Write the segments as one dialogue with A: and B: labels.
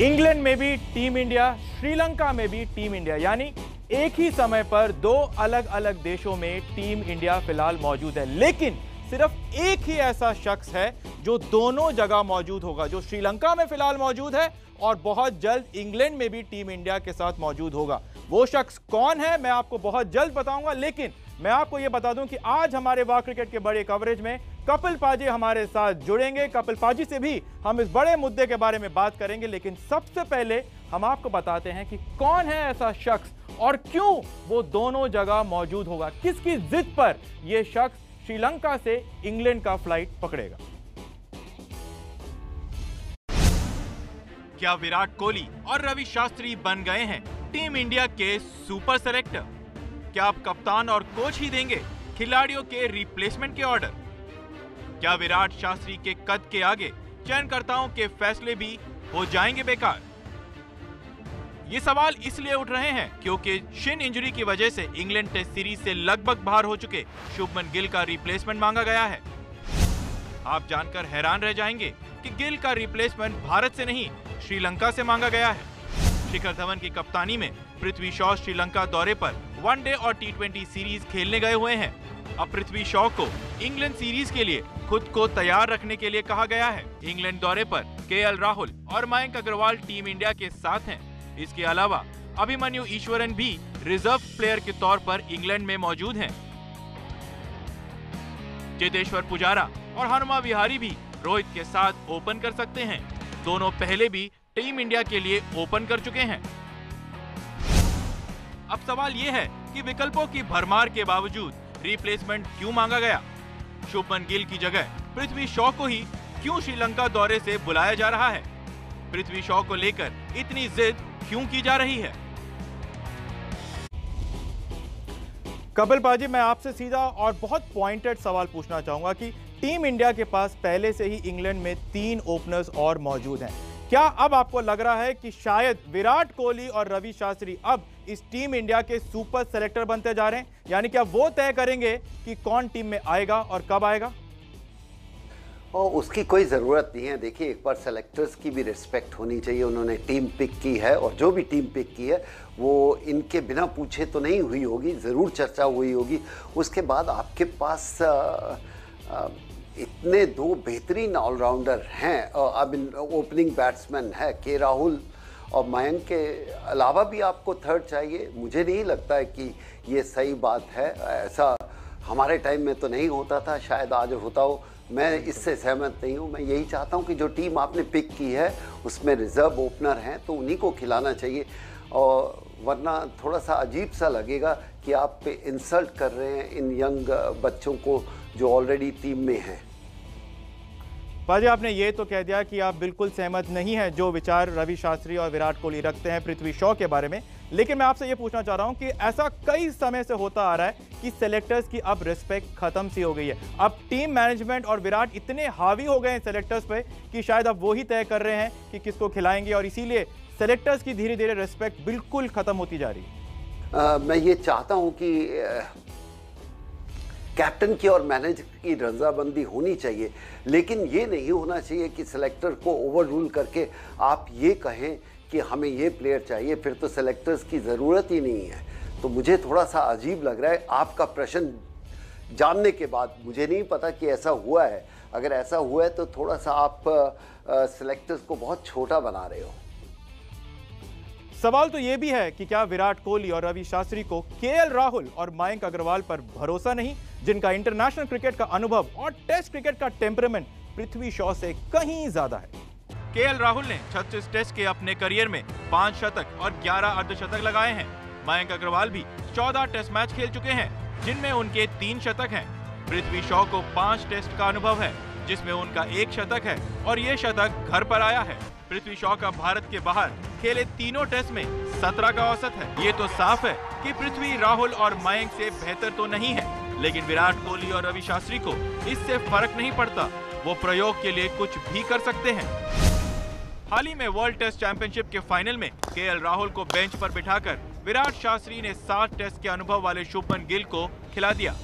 A: England में भी team India, Sri Lanka में भी टीम इंडिया, यानी एक ही समय पर दो अलग अलग देशों में टीम इंडिया फिलहाल मौजूद है। लेकिन सिर्फ एक ही ऐसा शख्स है जो दोनों जगह मौजूद होगा, जो श्रीलंका में फिलहाल मौजूद है और बहुत जल्द इंग्लैंड में भी टीम इंडिया के साथ मौजूद होगा। वो शख्स कौन है मैं आपको बहुत जल्द बताऊंगा, लेकिन मैं आपको यह बता दूं कि आज हमारे वाह क्रिकेट के बड़े कवरेज में कपिल पाजी हमारे साथ जुड़ेंगे। कपिल पाजी से भी हम इस बड़े मुद्दे के बारे में बात करेंगे, लेकिन सबसे पहले हम आपको बताते हैं कि कौन है ऐसा शख्स और क्यों वो दोनों जगह मौजूद होगा, किसकी जिद पर यह शख्स श्रीलंका से इंग्लैंड का फ्लाइट पकड़ेगा।
B: क्या विराट कोहली और रवि शास्त्री बन गए हैं टीम इंडिया के सुपर सेलेक्टर? क्या अब कप्तान और कोच ही देंगे खिलाड़ियों के रिप्लेसमेंट के ऑर्डर? क्या विराट शास्त्री के कद के आगे चयनकर्ताओं के फैसले भी हो जाएंगे बेकार? ये सवाल इसलिए उठ रहे हैं क्योंकि शिन इंजरी की वजह से इंग्लैंड टेस्ट सीरीज से लगभग बाहर हो चुके शुभमन गिल का रिप्लेसमेंट मांगा गया है। आप जानकर हैरान रह जाएंगे कि गिल का रिप्लेसमेंट भारत से नहीं श्रीलंका से मांगा गया है। शिखर धवन की कप्तानी में पृथ्वी शॉ श्रीलंका दौरे पर वनडे और टी20 सीरीज खेलने गए हुए हैं। अब पृथ्वी शॉ को इंग्लैंड सीरीज के लिए खुद को तैयार रखने के लिए कहा गया है। इंग्लैंड दौरे पर केएल राहुल और मयंक अग्रवाल टीम इंडिया के साथ हैं। इसके अलावा अभिमन्यु ईश्वरन भी रिजर्व प्लेयर के तौर पर इंग्लैंड में मौजूद हैं। चेतेश्वर पुजारा और हनुमा विहारी भी रोहित के साथ ओपन कर सकते हैं। दोनों पहले भी टीम इंडिया के लिए ओपन कर चुके हैं। अब सवाल यह है कि विकल्पों की भरमार के बावजूद रिप्लेसमेंट क्यों मांगा गया? शुभमन गिल की जगह पृथ्वी शॉ को ही क्यों श्रीलंका दौरे से बुलाया जा रहा है? पृथ्वी शॉ को लेकर इतनी जिद क्यों की जा रही है?
A: कपिल पाजी, मैं आपसे सीधा और बहुत पॉइंटेड सवाल पूछना चाहूंगा कि टीम इंडिया के पास पहले से ही इंग्लैंड में 3 ओपनर्स और मौजूद हैं। क्या अब आपको लग रहा है कि शायद विराट कोहली और रवि शास्त्री अब इस टीम इंडिया के सुपर सेलेक्टर बनते जा रहे हैं? यानी क्या वो तय करेंगे कि कौन टीम में आएगा और कब आएगा?
C: और उसकी कोई ज़रूरत नहीं है। देखिए, एक बार सेलेक्टर्स की भी रिस्पेक्ट होनी चाहिए। उन्होंने टीम पिक की है और जो भी टीम पिक की है वो इनके बिना पूछे तो नहीं हुई होगी, ज़रूर चर्चा हुई होगी। उसके बाद आपके पास इतने 2 बेहतरीन ऑलराउंडर हैं। अब ओपनिंग बैट्समैन है के राहुल और मयंक के अलावा भी आपको थर्ड चाहिए। मुझे नहीं लगता है कि ये सही बात है। ऐसा हमारे टाइम में तो नहीं होता था, शायद आज होता हो। मैं इससे सहमत नहीं हूँ। मैं यही चाहता हूँ कि जो टीम आपने पिक की है उसमें रिजर्व ओपनर हैं तो उन्हीं को खिलाना चाहिए, और वरना थोड़ा सा अजीब सा लगेगा कि आप पे इंसल्ट कर रहे हैं इन यंग बच्चों को जो ऑलरेडी टीम में हैं।
A: पाजी, आपने ये तो कह दिया कि आप बिल्कुल सहमत नहीं हैं जो विचार रवि शास्त्री और विराट कोहली रखते हैं पृथ्वी शॉ के बारे में, लेकिन मैं आपसे ये पूछना चाह रहा हूं कि ऐसा कई समय से होता आ रहा है कि सेलेक्टर्स की अब रिस्पेक्ट खत्म सी हो गई है। अब टीम मैनेजमेंट और विराट इतने हावी हो गए हैं सेलेक्टर्स पे कि शायद अब वो ही तय कर रहे हैं कि किसको खिलाएंगे, और इसीलिए सेलेक्टर्स की धीरे धीरे रिस्पेक्ट बिल्कुल खत्म होती जा रही है।
C: मैं ये चाहता हूँ कि कैप्टन की और मैनेजर की रजामंदी होनी चाहिए, लेकिन ये नहीं होना चाहिए कि सेलेक्टर को ओवर रूल करके आप ये कहें कि हमें ये प्लेयर चाहिए, फिर तो सेलेक्टर्स की ज़रूरत ही नहीं है। तो मुझे थोड़ा सा अजीब लग रहा है आपका प्रश्न जानने के बाद। मुझे नहीं पता कि ऐसा हुआ है। अगर ऐसा हुआ है तो थोड़ा सा आप सेलेक्टर्स को बहुत छोटा बना रहे हो।
A: सवाल तो यह भी है कि क्या विराट कोहली और रवि शास्त्री को केएल राहुल और मयंक अग्रवाल पर भरोसा नहीं, जिनका इंटरनेशनल क्रिकेट का अनुभव और टेस्ट क्रिकेट का टेम्परामेंट पृथ्वी शॉ से कहीं ज्यादा है?
B: केएल राहुल ने 36 टेस्ट के अपने करियर में 5 शतक और 11 अर्धशतक लगाए हैं। मयंक अग्रवाल भी 14 टेस्ट मैच खेल चुके हैं, जिनमें उनके 3 शतक हैं। पृथ्वी शॉ को 5 टेस्ट का अनुभव है, जिसमें उनका 1 शतक है और ये शतक घर पर आया है। पृथ्वी शॉ का भारत के बाहर खेले तीनों टेस्ट में 17 का औसत है। ये तो साफ है कि पृथ्वी राहुल और मयंक से बेहतर तो नहीं है, लेकिन विराट कोहली और रवि शास्त्री को इससे फर्क नहीं पड़ता। वो प्रयोग के लिए कुछ भी कर सकते हैं। हाल ही में वर्ल्ड टेस्ट चैंपियनशिप के फाइनल में केएल राहुल को बेंच पर बिठाकर विराट शास्त्री ने 7 टेस्ट के अनुभव वाले शुभमन गिल को खिला दिया।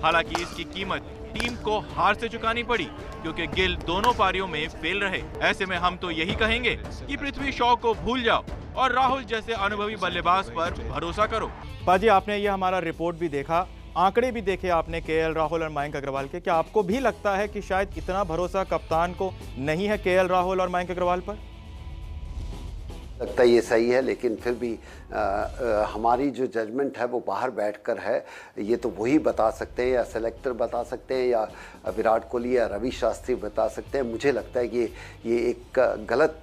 B: हालांकि इसकी कीमत टीम को हार से चुकानी पड़ी क्योंकि गिल दोनों पारियों में फेल रहे। ऐसे में हम तो यही कहेंगे कि पृथ्वी शॉ को भूल जाओ और राहुल जैसे अनुभवी बल्लेबाज पर भरोसा करो।
A: पाजी, आपने ये हमारा रिपोर्ट भी देखा, आंकड़े भी देखे आपने केएल राहुल और मयंक अग्रवाल के। क्या आपको भी लगता है कि शायद इतना भरोसा कप्तान को नहीं है केएल राहुल और मयंक अग्रवाल पर?
C: लगता है ये सही है, लेकिन फिर भी हमारी जो जजमेंट है वो बाहर बैठकर है। ये तो वही बता सकते हैं, या सेलेक्टर बता सकते हैं, या विराट कोहली या रवि शास्त्री बता सकते हैं। मुझे लगता है कि ये एक गलत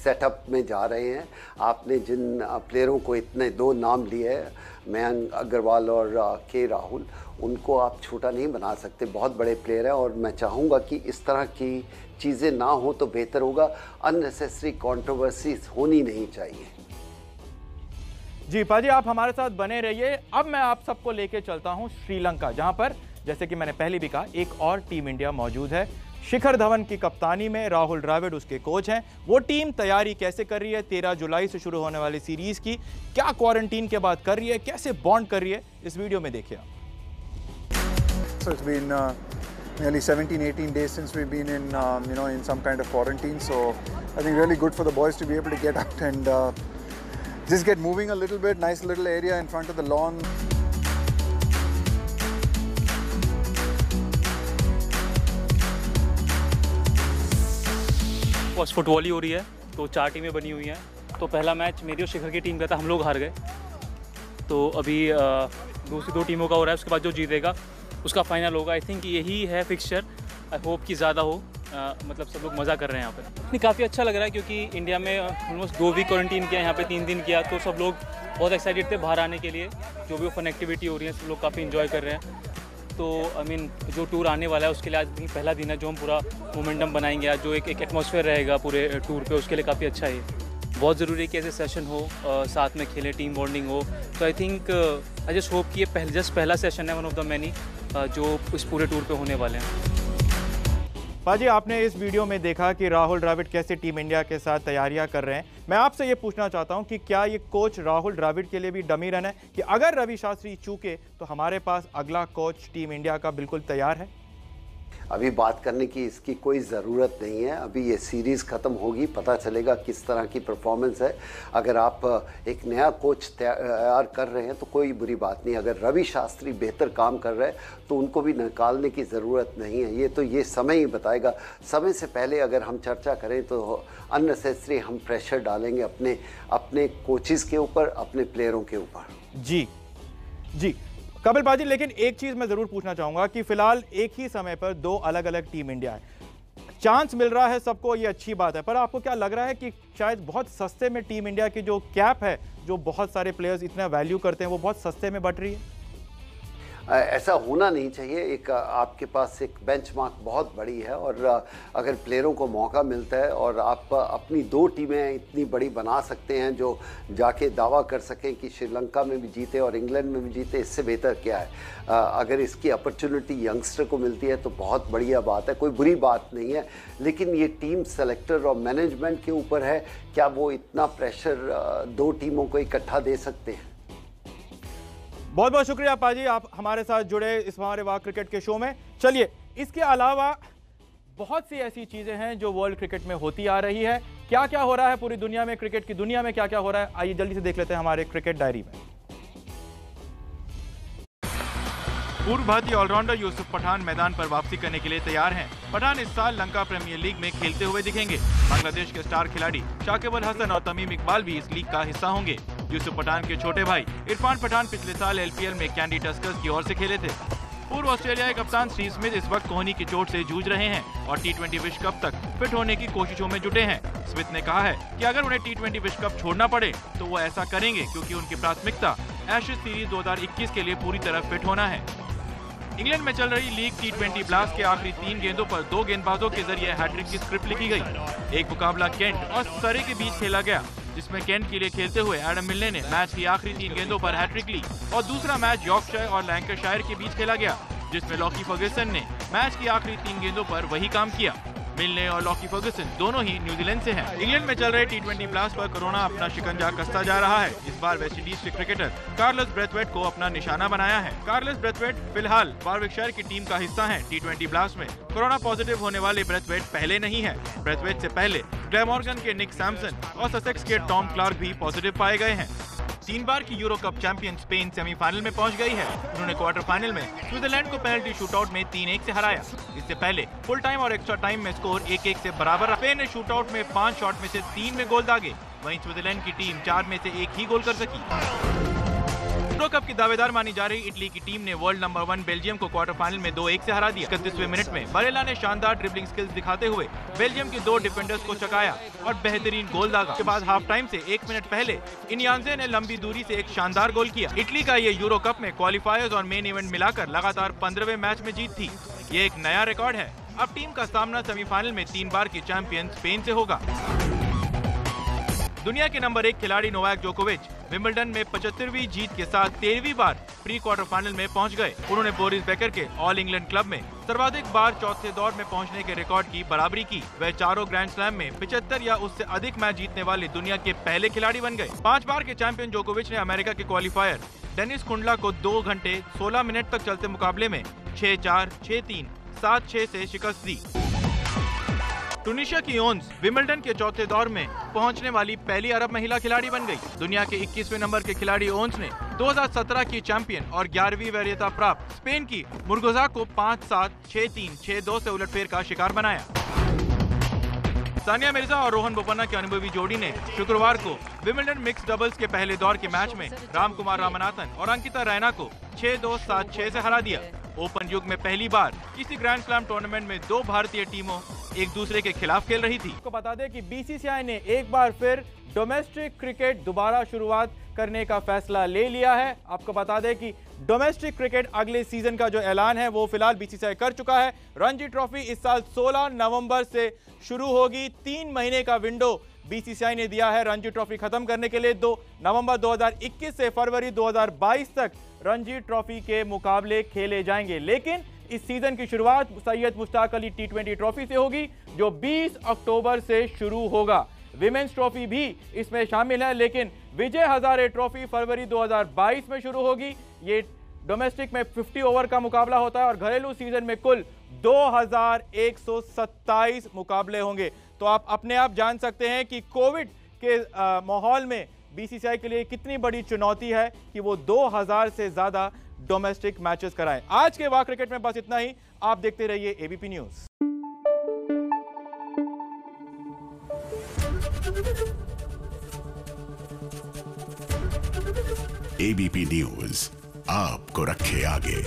C: सेटअप में जा रहे हैं। आपने जिन प्लेयरों को इतने दो नाम लिए हैं, मयंक अग्रवाल और के राहुल, उनको आप छोटा नहीं बना सकते। बहुत बड़े प्लेयर हैं और मैं चाहूँगा कि इस तरह की चीज़ें ना हो तो बेहतर होगा। अननेसेसरी कंट्रोवर्सीज होनी नहीं चाहिए।
A: जी पाजी, आप हमारे साथ बने रहिए। अब मैं आप सबको लेके चलता हूं श्रीलंका, जहां पर जैसे कि मैंने पहले भी कहा एक और टीम इंडिया मौजूद है। शिखर धवन की कप्तानी में राहुल द्रविड़ उसके कोच हैं। वो टीम तैयारी कैसे कर रही है 13 जुलाई से शुरू होने वाली सीरीज की, क्या क्वारंटीन के बाद कर रही है, कैसे बॉन्ड कर रही है, इस वीडियो में देखिए आप।
D: So it's been nearly 17-18 days since we've been in in some kind of quarantine, so I think really good for the boys to be able to get out and just get moving a little bit. Nice little area in front of the lawn.
E: बस football ही हो रही है, तो 4 टीमें बनी हुई हैं। तो पहला मैच मेरी और शिखर की टीम का था, हम लोग हार गए। तो अभी दूसरी 2 टीमों का हो रहा है, उसके बाद जो जीतेगा उसका फाइनल होगा। आई थिंक यही है फिक्सचर। आई होप कि ज़्यादा हो, मतलब सब लोग मज़ा कर रहे हैं यहाँ पर। नहीं, काफ़ी अच्छा लग रहा है क्योंकि इंडिया में ऑलमोस्ट 2 वीक क्वारंटीन किया, यहाँ पे 3 दिन किया, तो सब लोग बहुत एक्साइटेड थे बाहर आने के लिए। जो भी फन एक्टिविटी हो रही है सब लोग काफ़ी इन्जॉय कर रहे हैं। तो आई मीन जो टूर आने वाला है उसके लिए आज भी पहला दिन है, जो हम पूरा मोमेंटम बनाएंगे। आज जो एक एटमॉस्फेयर रहेगा पूरे टूर पे, उसके लिए काफ़ी अच्छा है। बहुत ज़रूरी है कि ऐसे सेशन हो, साथ में खेलें, टीम बॉन्डिंग हो। तो I think I just hope कि ये जस्ट पहला सेशन है, वन ऑफ द मैनी जो इस पूरे टूर पे होने वाले हैं।
A: पाजी, आपने इस वीडियो में देखा कि राहुल द्रविड़ कैसे टीम इंडिया के साथ तैयारियां कर रहे हैं। मैं आपसे ये पूछना चाहता हूं कि क्या ये कोच राहुल द्रविड़ के लिए भी डमी रन है कि अगर रवि शास्त्री चूके तो हमारे पास अगला कोच टीम इंडिया का बिल्कुल तैयार है?
C: अभी बात करने की इसकी कोई ज़रूरत नहीं है। अभी ये सीरीज़ ख़त्म होगी, पता चलेगा किस तरह की परफॉर्मेंस है। अगर आप एक नया कोच तैयार कर रहे हैं तो कोई बुरी बात नहीं। अगर रवि शास्त्री बेहतर काम कर रहे हैं तो उनको भी निकालने की ज़रूरत नहीं है। ये समय ही बताएगा। समय से पहले अगर हम चर्चा करें तो अननेसेसरी हम प्रेशर डालेंगे अपने कोचेस के ऊपर, अपने प्लेयरों के ऊपर।
A: जी कपिल पाजी, लेकिन एक चीज मैं जरूर पूछना चाहूंगा कि फिलहाल एक ही समय पर 2 अलग अलग टीम इंडिया है। चांस मिल रहा है सबको, ये अच्छी बात है, पर आपको क्या लग रहा है कि शायद बहुत सस्ते में टीम इंडिया की जो कैप है, जो बहुत सारे प्लेयर्स इतना वैल्यू करते हैं, वो बहुत सस्ते में बट रही है?
C: ऐसा होना नहीं चाहिए। एक आपके पास एक बेंचमार्क बहुत बड़ी है और अगर प्लेयरों को मौका मिलता है और आप अपनी 2 टीमें इतनी बड़ी बना सकते हैं जो जाके दावा कर सकें कि श्रीलंका में भी जीते और इंग्लैंड में भी जीते, इससे बेहतर क्या है? अगर इसकी अपॉर्चुनिटी यंगस्टर को मिलती है तो बहुत बढ़िया बात है, कोई बुरी बात नहीं है। लेकिन ये टीम सेलेक्टर और मैनेजमेंट के ऊपर है, क्या वो इतना प्रेशर 2 टीमों को इकट्ठा दे सकते हैं?
A: बहुत बहुत शुक्रिया पाजी, आप हमारे साथ जुड़े इस हमारे वाह क्रिकेट के शो में। चलिए, इसके अलावा बहुत सी ऐसी चीजें हैं जो वर्ल्ड क्रिकेट में होती आ रही है। क्या क्या हो रहा है पूरी दुनिया में, क्रिकेट की दुनिया में क्या क्या हो रहा है, आइए जल्दी से देख लेते हैं हमारे क्रिकेट डायरी में।
B: पूर्व भारतीय ऑलराउंडर यूसुफ पठान मैदान पर वापसी करने के लिए तैयार हैं। पठान इस साल लंका प्रीमियर लीग में खेलते हुए दिखेंगे। बांग्लादेश के स्टार खिलाड़ी शाकिब अल हसन और तमीम इकबाल भी इस लीग का हिस्सा होंगे। यूसुफ पठान के छोटे भाई इरफान पठान पिछले साल LPL में कैंडी टस्कर्स की ओर से खेले थे। पूर्व ऑस्ट्रेलियाई कप्तान स्टीव स्मिथ इस वक्त कोहनी की चोट से जूझ रहे हैं और T20 विश्व कप तक फिट होने की कोशिशों में जुटे हैं। स्मिथ ने कहा है कि अगर उन्हें T20 विश्व कप छोड़ना पड़े तो वो ऐसा करेंगे, क्योंकि उनकी प्राथमिकता एशेज सीरीज 2021 के लिए पूरी तरह फिट होना है। इंग्लैंड में चल रही लीग T20 ब्लास्ट के आखिरी 3 गेंदों पर 2 गेंदबाजों के जरिए हैट्रिक की स्क्रिप्ट लिखी गई। एक मुकाबला केंट और सरे के बीच खेला गया, जिसमें केंट के लिए खेलते हुए एडम मिलने ने मैच की आखिरी 3 गेंदों पर हैट्रिक ली, और दूसरा मैच यॉर्कशायर और लैंकाशायर के बीच खेला गया, जिसमें लॉकी फर्ग्यूसन ने मैच की आखिरी 3 गेंदों पर वही काम किया। मिलने और लॉकी फर्गुसन दोनों ही न्यूजीलैंड से हैं। इंग्लैंड में चल रहे T20 ब्लास्ट पर कोरोना अपना शिकंजा कसता जा रहा है। इस बार वेस्टइंडीज के क्रिकेटर कार्लोस ब्रेथवेट को अपना निशाना बनाया है। कार्लोस ब्रेथवेट फिलहाल वारविकशायर की टीम का हिस्सा है। T20 ब्लास्ट में कोरोना पॉजिटिव होने वाले ब्रेथवेट पहले नहीं है। ब्रेथवेट से पहले ग्लैमॉर्गन के निक सैमसन और ससेक्स के टॉम क्लार्क भी पॉजिटिव पाए गए हैं। 3 बार की euro cup champion Spain semifinal में पहुंच गई है। उन्होंने क्वार्टर फाइनल में स्विट्जरलैंड को पेनल्टी शूटआउट में 3-1 से हराया। इससे पहले फुल टाइम और एक्स्ट्रा टाइम में स्कोर 1-1 से बराबर रहा। स्पेन ने शूटआउट में 5 शॉट में से 3 में गोल दागे। वहीं स्विट्जरलैंड की टीम 4 में से 1 ही गोल कर सकी। यूरो कप की दावेदार मानी जा रही इटली की टीम ने वर्ल्ड नंबर 1 बेल्जियम को क्वार्टर फाइनल में 2-1 से हरा दिया। 31वें मिनट में बारेला ने शानदार ड्रिबलिंग स्किल्स दिखाते हुए बेल्जियम के 2 डिफेंडर्स को चकाया और बेहतरीन गोल दागा। उसके बाद हाफ टाइम से 1 मिनट पहले इनियांजे ने लंबी दूरी से एक शानदार गोल किया। इटली का ये यूरो कप में क्वालिफायर्स और मेन इवेंट मिलाकर लगातार 15वें मैच में जीत थी। ये एक नया रिकॉर्ड है। अब टीम का सामना सेमीफाइनल में 3 बार की चैंपियन स्पेन से होगा। दुनिया के नंबर 1 खिलाड़ी नोवाक जोकोविच विंबलडन में 75वीं जीत के साथ 13वीं बार प्री क्वार्टर फाइनल में पहुंच गए। उन्होंने बोरिस बेकर के ऑल इंग्लैंड क्लब में सर्वाधिक बार चौथे दौर में पहुंचने के रिकॉर्ड की बराबरी की। वह चारों ग्रैंड स्लैम में 75 या उससे अधिक मैच जीतने वाले दुनिया के पहले खिलाड़ी बन गए। 5 बार के चैंपियन जोकोविच ने अमेरिका के क्वालिफायर डेनिस कुंडला को 2 घंटे 16 मिनट तक चलते मुकाबले में 6-4, 6-3, 7-6 से शिकस्त दी। टूनिशिया की ओन्स विंबलडन के चौथे दौर में पहुंचने वाली पहली अरब महिला खिलाड़ी बन गई। दुनिया के 21वें नंबर के खिलाड़ी ओन्स ने 2017 की चैंपियन और 11वीं वरीयता प्राप्त स्पेन की मुर्गोजा को 5-7, 6-3, 6-2 से उलटफेर का शिकार बनाया। सानिया मिर्जा और रोहन बोपन्ना की अनुभवी जोड़ी ने शुक्रवार को विंबलडन मिक्स डबल्स के पहले दौर के मैच में रामकुमार रामनाथन और अंकिता रैना को 6-2, 7-6 से हरा दिया। ओपन युग में पहली बार किसी ग्रैंड स्लैम टूर्नामेंट में 2 भारतीय टीमों एक दूसरे के खिलाफ खेल रही थी।
A: आपको बता दें कि बीसीसीआई ने एक बार फिर डोमेस्टिक क्रिकेट दोबारा शुरुआत करने का फैसला ले लिया है। आपको बता दें कि डोमेस्टिक क्रिकेट अगले सीजन का जो ऐलान है वो फिलहाल बीसीसीआई कर चुका है। रणजी ट्रॉफी इस साल 16 नवंबर से शुरू होगी। 3 महीने का विंडो बीसीसीआई ने दिया है रणजी ट्रॉफी खत्म करने के लिए। 2 नवंबर 2021 से फरवरी 2022 तक रणजी ट्रॉफी के मुकाबले खेले जाएंगे। लेकिन इस सीजन की शुरुआत सैयद मुश्ताक अली T20 ट्रॉफी से होगी जो 20 अक्टूबर से शुरू होगा। विमेंस ट्रॉफी भी इसमें शामिल है, लेकिन विजय हजारे ट्रॉफी फरवरी 2022 में शुरू होगी। ये डोमेस्टिक में 50 ओवर का मुकाबला होता है और घरेलू सीजन में कुल 2127 मुकाबले होंगे। तो आप अपने आप जान सकते हैं कि कोविड के माहौल में बीसीसीआई के लिए कितनी बड़ी चुनौती है कि वो 2000 से ज्यादा डोमेस्टिक मैचेस कराएं। आज के वाह क्रिकेट में बस इतना ही। आप देखते रहिए एबीपी न्यूज।
F: एबीपी न्यूज आपको रखे आगे।